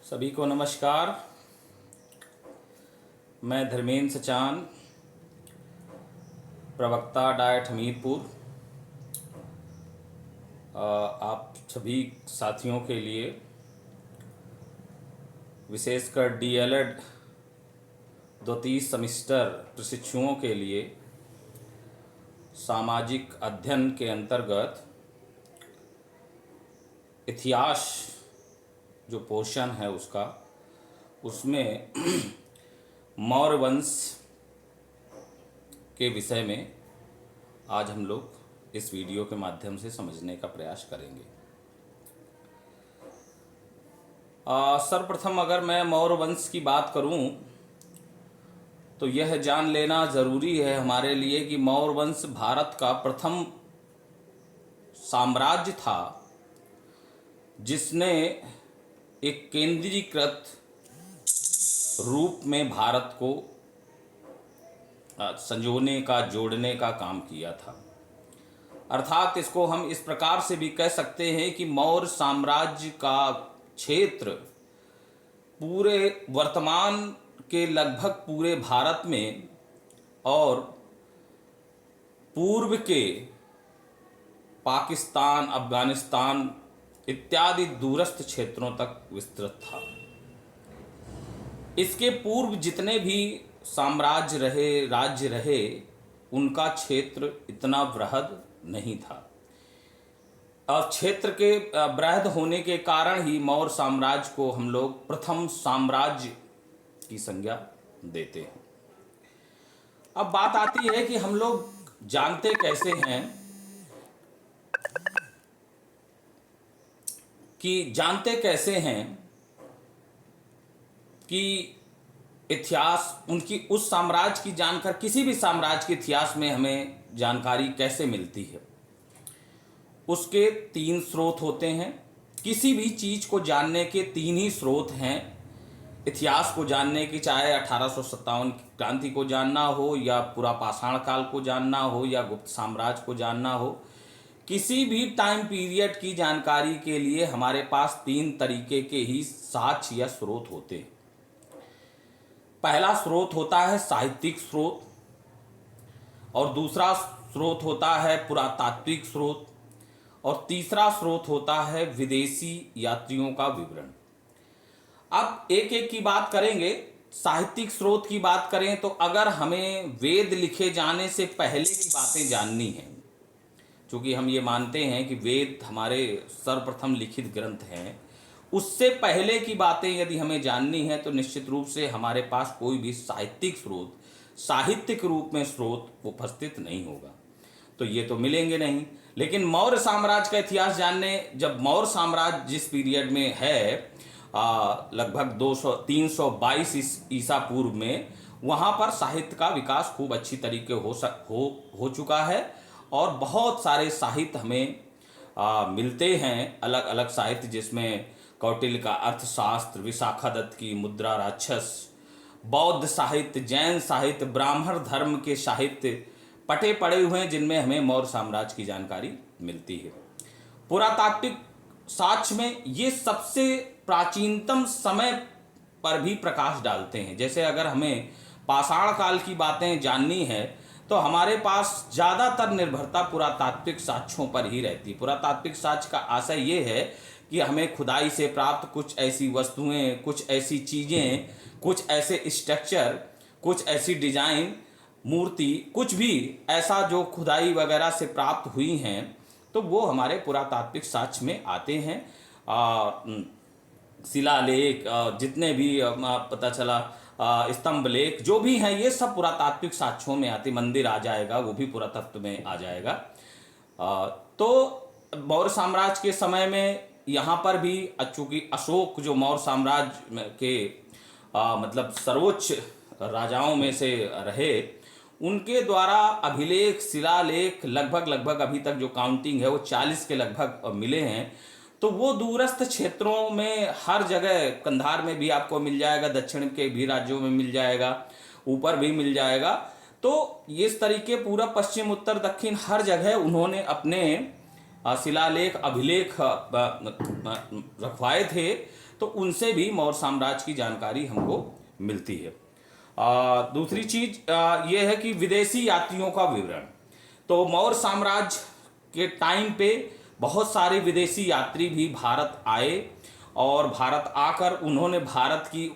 सभी को नमस्कार। मैं धर्मेंद्र सचान, प्रवक्ता डाइट हमीरपुर, आप सभी साथियों के लिए, विशेषकर डीएलएड द्वितीय सेमेस्टर प्रशिक्षुओं के लिए सामाजिक अध्ययन के अंतर्गत इतिहास जो पोर्शन है उसमें मौर्य वंश के विषय में आज हम लोग इस वीडियो के माध्यम से समझने का प्रयास करेंगे। सर्वप्रथम अगर मैं मौर्य वंश की बात करूं तो यह जान लेना ज़रूरी है हमारे लिए कि मौर्य वंश भारत का प्रथम साम्राज्य था जिसने एक केंद्रीकृत रूप में भारत को संजोने का, जोड़ने का काम किया था। अर्थात इसको हम इस प्रकार से भी कह सकते हैं कि मौर्य साम्राज्य का क्षेत्र पूरे वर्तमान के लगभग पूरे भारत में और पूर्व के पाकिस्तान, अफगानिस्तान इत्यादि दूरस्थ क्षेत्रों तक विस्तृत था। इसके पूर्व जितने भी साम्राज्य रहे, राज्य रहे, उनका क्षेत्र इतना बृहद नहीं था। और क्षेत्र के बृहद होने के कारण ही मौर्य साम्राज्य को हम लोग प्रथम साम्राज्य की संज्ञा देते हैं। अब बात आती है कि हम लोग जानते कैसे हैं कि इतिहास उनकी उस साम्राज्य की जानकर किसी भी साम्राज्य के इतिहास में हमें जानकारी कैसे मिलती है। उसके तीन स्रोत होते हैं। किसी भी चीज़ को जानने के तीन ही स्रोत हैं। इतिहास को जानने की, चाहे 1857 की क्रांति को जानना हो या पूरा पाषाण काल को जानना हो या गुप्त साम्राज्य को जानना हो, किसी भी टाइम पीरियड की जानकारी के लिए हमारे पास तीन तरीके के ही साक्ष्य या स्रोत होते हैं। पहला स्रोत होता है साहित्यिक स्रोत और दूसरा स्रोत होता है पुरातात्विक स्रोत और तीसरा स्रोत होता है विदेशी यात्रियों का विवरण। अब एक एक की बात करेंगे। साहित्यिक स्रोत की बात करें तो अगर हमें वेद लिखे जाने से पहले की बातें जाननी हैं, क्योंकि हम ये मानते हैं कि वेद हमारे सर्वप्रथम लिखित ग्रंथ हैं, उससे पहले की बातें यदि हमें जाननी है तो निश्चित रूप से हमारे पास कोई भी साहित्यिक स्रोत, साहित्यिक रूप में स्रोत उपस्थित नहीं होगा, तो ये तो मिलेंगे नहीं। लेकिन मौर्य साम्राज्य का इतिहास जानने, जब मौर्य साम्राज्य जिस पीरियड में है लगभग 322 ईसा पूर्व में, वहाँ पर साहित्य का विकास खूब अच्छी तरीके हो चुका है और बहुत सारे साहित्य हमें मिलते हैं, अलग अलग साहित्य, जिसमें कौटिल्य का अर्थशास्त्र, विशाखादत्त की मुद्रा राक्षस, बौद्ध साहित्य, जैन साहित्य, ब्राह्मण धर्म के साहित्य पटे पड़े हुए हैं, जिनमें हमें मौर्य साम्राज्य की जानकारी मिलती है। पुरातात्विक साक्ष्य में ये सबसे प्राचीनतम समय पर भी प्रकाश डालते हैं। जैसे अगर हमें पाषाण काल की बातें जाननी है तो हमारे पास ज़्यादातर निर्भरता पुरातात्विक साक्ष्यों पर ही रहती है। पुरातात्विक साक्ष्य का आशय ये है कि हमें खुदाई से प्राप्त कुछ ऐसी वस्तुएं, कुछ ऐसी चीज़ें, कुछ ऐसे स्ट्रक्चर, कुछ ऐसी डिजाइन, मूर्ति, कुछ भी ऐसा जो खुदाई वगैरह से प्राप्त हुई हैं, तो वो हमारे पुरातात्विक साक्ष्य में आते हैं। शिलालेख, जितने भी पता चला, स्तंभ लेख जो भी हैं, ये सब पुरातात्विक साक्ष्यों में आते। मंदिर आ जाएगा, वो भी पुरातत्व में आ जाएगा। तो मौर्य साम्राज्य के समय में यहाँ पर भी, चूंकि अशोक जो मौर्य साम्राज्य के मतलब सर्वोच्च राजाओं में से रहे, उनके द्वारा अभिलेख, शिलालेख लगभग अभी तक जो काउंटिंग है वो 40 के लगभग मिले हैं। तो वो दूरस्थ क्षेत्रों में हर जगह, कंधार में भी आपको मिल जाएगा, दक्षिण के भी राज्यों में मिल जाएगा, ऊपर भी मिल जाएगा। तो इस तरीके पूरा पश्चिम, उत्तर, दक्षिण हर जगह उन्होंने अपने शिलालेख, अभिलेख रखवाए थे। तो उनसे भी मौर्य साम्राज्य की जानकारी हमको मिलती है। दूसरी चीज ये है कि विदेशी यात्रियों का विवरण। तो मौर्य साम्राज्य के टाइम पे बहुत सारे विदेशी यात्री भी भारत आए और भारत आकर उन्होंने भारत की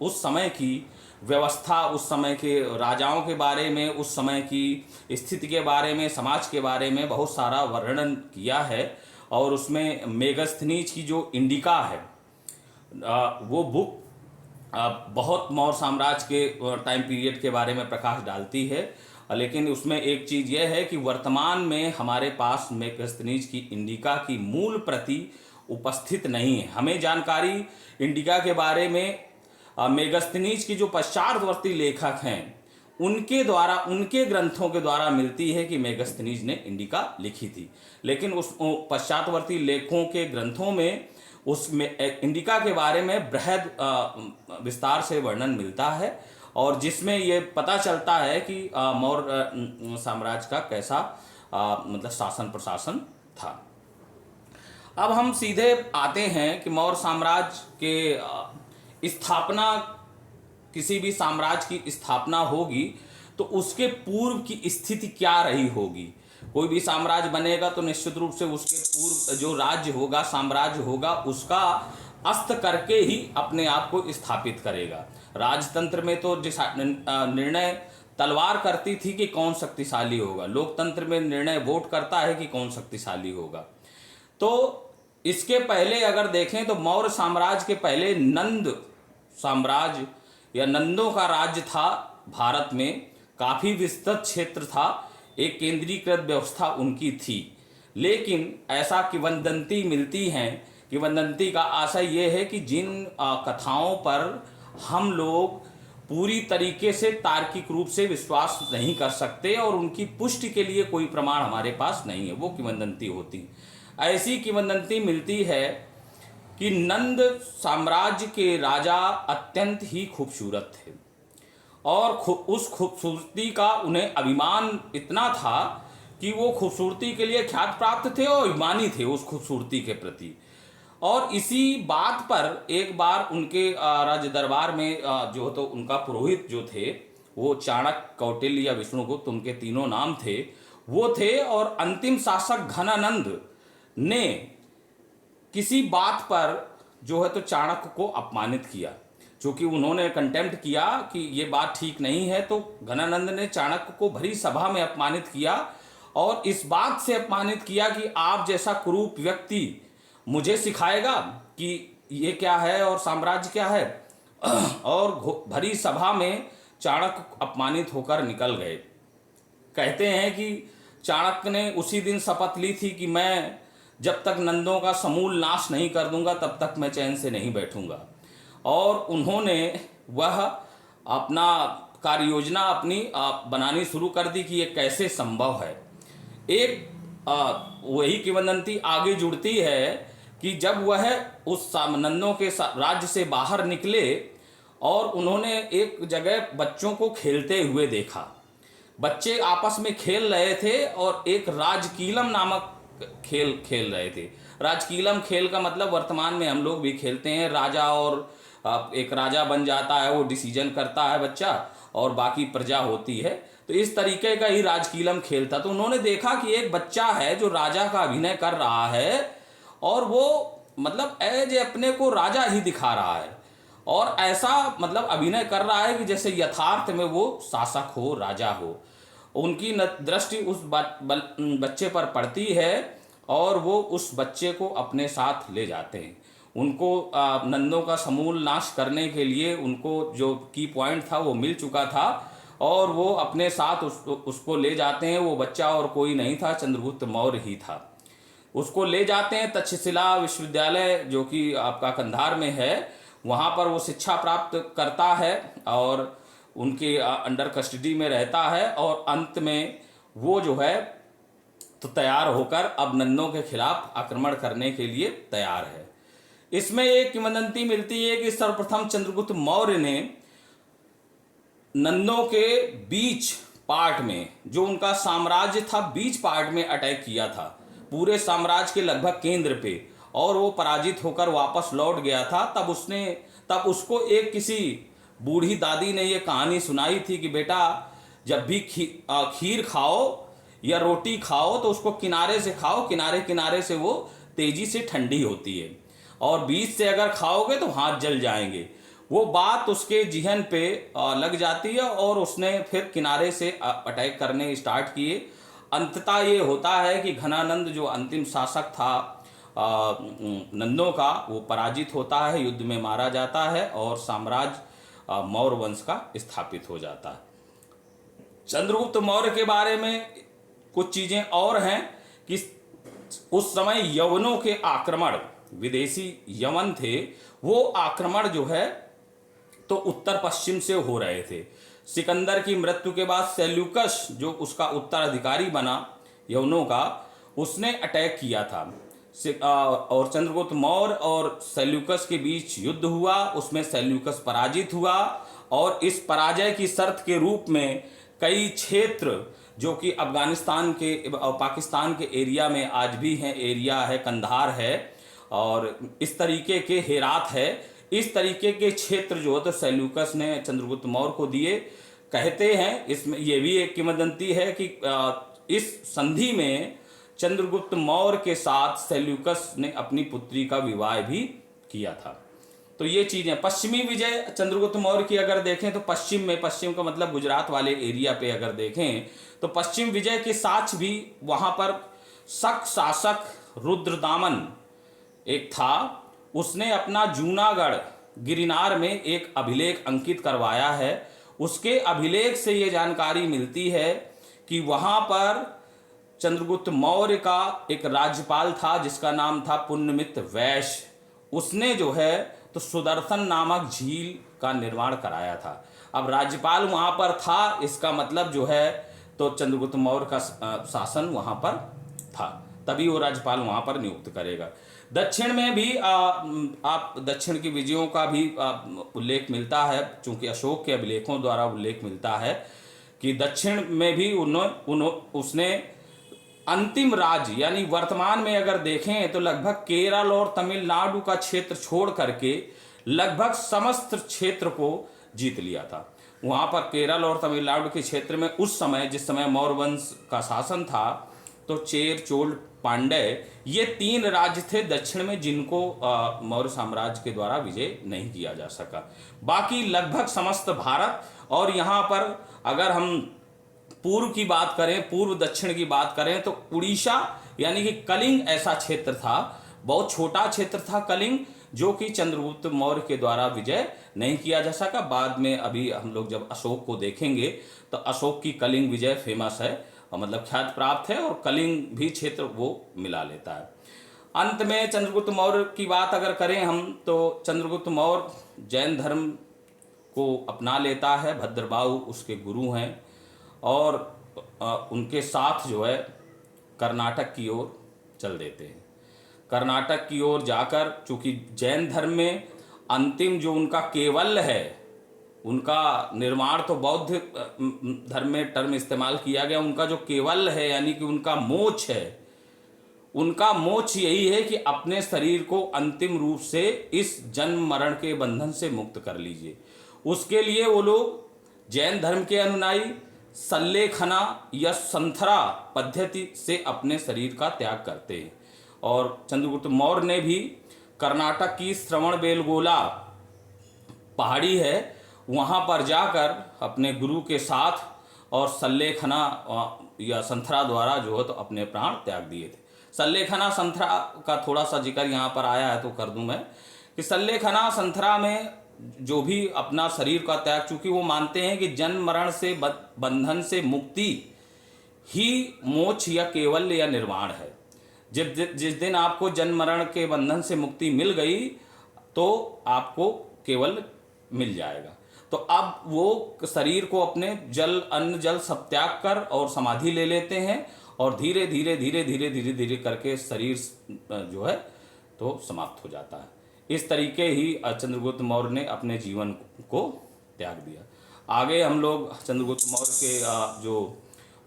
उस समय की व्यवस्था, उस समय के राजाओं के बारे में, उस समय की स्थिति के बारे में, समाज के बारे में बहुत सारा वर्णन किया है। और उसमें मेगस्थनीज की जो इंडिका है वो बुक बहुत मौर्य साम्राज्य के टाइम पीरियड के बारे में प्रकाश डालती है। लेकिन उसमें एक चीज़ यह है कि वर्तमान में हमारे पास मेगस्थनीज की इंडिका की मूल प्रति उपस्थित नहीं है। हमें जानकारी इंडिका के बारे में मेगस्थनीज की जो पश्चातवर्ती लेखक हैं उनके द्वारा, उनके ग्रंथों के द्वारा मिलती है कि मेगस्थनीज ने इंडिका लिखी थी। लेकिन उस पश्चातवर्ती लेखों के ग्रंथों में उसमें इंडिका के बारे में बृहद विस्तार से वर्णन मिलता है और जिसमें ये पता चलता है कि मौर्य साम्राज्य का कैसा मतलब शासन प्रशासन था। अब हम सीधे आते हैं कि मौर्य साम्राज्य के स्थापना, किसी भी साम्राज्य की स्थापना होगी तो उसके पूर्व की स्थिति क्या रही होगी। कोई भी साम्राज्य बनेगा तो निश्चित रूप से उसके पूर्व जो राज्य होगा, साम्राज्य होगा, उसका अस्त करके ही अपने आप को स्थापित करेगा। राजतंत्र में तो निर्णय तलवार करती थी कि कौन शक्तिशाली होगा, लोकतंत्र में निर्णय वोट करता है कि कौन शक्तिशाली होगा। तो इसके पहले अगर देखें तो मौर्य साम्राज्य के पहले नंद साम्राज्य या नंदों का राज्य था भारत में। काफ़ी विस्तृत क्षेत्र था, एक केंद्रीकृत व्यवस्था उनकी थी। लेकिन ऐसा किंवदंती मिलती हैं, किंवदंती का आशय ये है कि जिन कथाओं पर हम लोग पूरी तरीके से तार्किक रूप से विश्वास नहीं कर सकते और उनकी पुष्टि के लिए कोई प्रमाण हमारे पास नहीं है, वो किंवदंती होती। ऐसी किंवदंती मिलती है कि नंद साम्राज्य के राजा अत्यंत ही खूबसूरत थे और उस खूबसूरती का उन्हें अभिमान इतना था कि वो खूबसूरती के लिए ख्यात प्राप्त थे और अभिमानी थे उस खूबसूरती के प्रति। और इसी बात पर एक बार उनके राज्य दरबार में जो तो उनका पुरोहित जो थे वो चाणक्य, कौटिल्य या विष्णुगुप्त, उनके तीनों नाम थे, वो थे। और अंतिम शासक घनानंद ने किसी बात पर जो है तो चाणक्य को अपमानित किया, क्योंकि उन्होंने कंटेम्प्ट किया कि ये बात ठीक नहीं है। तो घनानंद ने चाणक्य को भरी सभा में अपमानित किया और इस बात से अपमानित किया कि आप जैसा कुरूप व्यक्ति मुझे सिखाएगा कि ये क्या है और साम्राज्य क्या है। और भरी सभा में चाणक्य अपमानित होकर निकल गए। कहते हैं कि चाणक्य ने उसी दिन शपथ ली थी कि मैं जब तक नंदों का समूल नाश नहीं कर दूंगा तब तक मैं चैन से नहीं बैठूंगा। और उन्होंने वह अपना कार्य योजना अपनी बनानी शुरू कर दी कि ये कैसे संभव है। एक वही किंवदंती आगे जुड़ती है कि जब वह उस नंदों के राज्य से बाहर निकले और उन्होंने एक जगह बच्चों को खेलते हुए देखा। बच्चे आपस में खेल रहे थे और एक राजकीलम नामक खेल खेल रहे थे। राजकीलम खेल का मतलब वर्तमान में हम लोग भी खेलते हैं। राजा और एक राजा बन जाता है, वो डिसीजन करता है बच्चा और बाकी प्रजा होती है। तो इस तरीके का ही राजकीलम खेल था। तो उन्होंने देखा कि एक बच्चा है जो राजा का अभिनय कर रहा है और वो मतलब एज अपने को राजा ही दिखा रहा है और ऐसा मतलब अभिनय कर रहा है कि जैसे यथार्थ में वो शासक हो, राजा हो। उनकी दृष्टि उस बच्चे पर पड़ती है और वो उस बच्चे को अपने साथ ले जाते हैं। उनको नंदों का समूल नाश करने के लिए उनको जो की पॉइंट था वो मिल चुका था और वो अपने साथ उसको ले जाते हैं। वो बच्चा और कोई नहीं था, चंद्रगुप्त मौर्य ही था। उसको ले जाते हैं तक्षशिला विश्वविद्यालय जो कि आपका कंधार में है, वहाँ पर वो शिक्षा प्राप्त करता है और उनके अंडर कस्टडी में रहता है। और अंत में वो जो है तो तैयार होकर अब नंदों के खिलाफ आक्रमण करने के लिए तैयार है। इसमें एक किंवदंती मिलती है कि सर्वप्रथम चंद्रगुप्त मौर्य ने नंदों के बीच पार्ट में, जो उनका साम्राज्य था, बीच पार्ट में अटैक किया था, पूरे साम्राज्य के लगभग केंद्र पे। और वो पराजित होकर वापस लौट गया था, तब उसको एक किसी बूढ़ी दादी ने ये कहानी सुनाई थी कि बेटा जब भी खीर खाओ या रोटी खाओ तो उसको किनारे से खाओ, किनारे किनारे से वो तेजी से ठंडी होती है, और बीच से अगर खाओगे तो हाथ जल जाएंगे। वो बात उसके जिहन पे लग जाती है और उसने फिर किनारे से अटैक करने स्टार्ट किए। अंततः ये होता है कि घनानंद जो अंतिम शासक था नंदों का, वो पराजित होता है, युद्ध में मारा जाता है और साम्राज्य मौर्य वंश का स्थापित हो जाता है। चंद्रगुप्त मौर्य के बारे में कुछ चीजें और हैं कि उस समय यवनों के आक्रमण, विदेशी यवन थे, वो आक्रमण जो है तो उत्तर पश्चिम से हो रहे थे। सिकंदर की मृत्यु के बाद सेल्यूकस जो उसका उत्तराधिकारी बना यवनों का, उसने अटैक किया था और चंद्रगुप्त मौर्य और सेल्यूकस के बीच युद्ध हुआ। उसमें सेल्यूकस पराजित हुआ और इस पराजय की शर्त के रूप में कई क्षेत्र जो कि अफगानिस्तान के और पाकिस्तान के एरिया में आज भी हैं, एरिया है कंधार है और इस तरीके के हेरात है, इस तरीके के क्षेत्र जो है तो सेल्यूकस ने चंद्रगुप्त मौर्य को दिए। कहते हैं इसमें ये भी एक किंवदंती है कि इस संधि में चंद्रगुप्त मौर्य के साथ सेल्यूकस ने अपनी पुत्री का विवाह भी किया था। तो ये चीजें, पश्चिमी विजय चंद्रगुप्त मौर्य की अगर देखें तो पश्चिम में, पश्चिम का मतलब गुजरात वाले एरिया पे अगर देखें तो पश्चिम विजय के साथ भी वहां पर शक शासक रुद्रदामन एक था, उसने अपना जूनागढ़ गिरनार में एक अभिलेख अंकित करवाया है। उसके अभिलेख से ये जानकारी मिलती है कि वहां पर चंद्रगुप्त मौर्य का एक राज्यपाल था जिसका नाम था पुण्यमित्र वैश्य। उसने जो है तो सुदर्शन नामक झील का निर्माण कराया था। अब राज्यपाल वहां पर था, इसका मतलब जो है तो चंद्रगुप्त मौर्य का शासन वहां पर था, तभी वो राज्यपाल वहां पर नियुक्त करेगा। दक्षिण में भी आप दक्षिण की विजयों का भी उल्लेख मिलता है, चूंकि अशोक के अभिलेखों द्वारा उल्लेख मिलता है कि दक्षिण में भी उसने अंतिम राज्य यानी वर्तमान में अगर देखें तो लगभग केरल और तमिलनाडु का क्षेत्र छोड़ करके लगभग समस्त क्षेत्र को जीत लिया था। वहां पर केरल और तमिलनाडु के क्षेत्र में उस समय, जिस समय मौर्य वंश का शासन था, तो चेर, चोल, पांड्य, ये 3 राज्य थे दक्षिण में जिनको मौर्य साम्राज्य के द्वारा विजय नहीं किया जा सका। बाकी लगभग समस्त भारत, और यहाँ पर अगर हम पूर्व की बात करें, पूर्व दक्षिण की बात करें तो उड़ीसा यानी कि कलिंग ऐसा क्षेत्र था, बहुत छोटा क्षेत्र था कलिंग, जो कि चंद्रगुप्त मौर्य के द्वारा विजय नहीं किया जा सका। बाद में अभी हम लोग जब अशोक को देखेंगे तो अशोक की कलिंग विजय फेमस है, मतलब ख्याति प्राप्त है, और कलिंग भी क्षेत्र वो मिला लेता है। अंत में चंद्रगुप्त मौर्य की बात अगर करें हम तो चंद्रगुप्त मौर्य जैन धर्म को अपना लेता है, भद्रबाहु उसके गुरु हैं, और उनके साथ जो है कर्नाटक की ओर चल देते हैं। कर्नाटक की ओर जाकर, चूंकि जैन धर्म में अंतिम जो उनका केवल्य है, उनका निर्माण तो बौद्ध धर्म में टर्म इस्तेमाल किया गया, उनका जो केवल्य है यानी कि उनका मोक्ष है, उनका मोक्ष यही है कि अपने शरीर को अंतिम रूप से इस जन्म मरण के बंधन से मुक्त कर लीजिए। उसके लिए वो लोग जैन धर्म के अनुयायी सल्लेखना या संथरा पद्धति से अपने शरीर का त्याग करते हैं। और चंद्रगुप्त मौर्य ने भी कर्नाटक की श्रवणबेलगोला पहाड़ी है, वहाँ पर जाकर अपने गुरु के साथ और सल्लेखना या संथरा द्वारा जो है तो अपने प्राण त्याग दिए थे। सल्लेखना संथरा का थोड़ा सा जिक्र यहाँ पर आया है तो कर दूं मैं कि सल्लेखना संथरा में जो भी अपना शरीर का त्याग, चूंकि वो मानते हैं कि जन्म मरण से बंधन से मुक्ति ही मोक्ष या केवल्य या निर्वाण है। जिस दिन आपको जन्म मरण के बंधन से मुक्ति मिल गई तो आपको केवल मिल जाएगा। तो अब वो शरीर को अपने जल, अन्न, जल सब त्याग कर और समाधि ले लेते हैं, और धीरे धीरे धीरे धीरे धीरे धीरे करके शरीर जो है तो समाप्त हो जाता है। इस तरीके ही चंद्रगुप्त मौर्य ने अपने जीवन को त्याग दिया। आगे हम लोग चंद्रगुप्त मौर्य के जो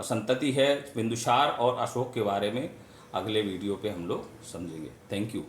संतति है बिंदुसार और अशोक के बारे में अगले वीडियो पे हम लोग समझेंगे। Thank you.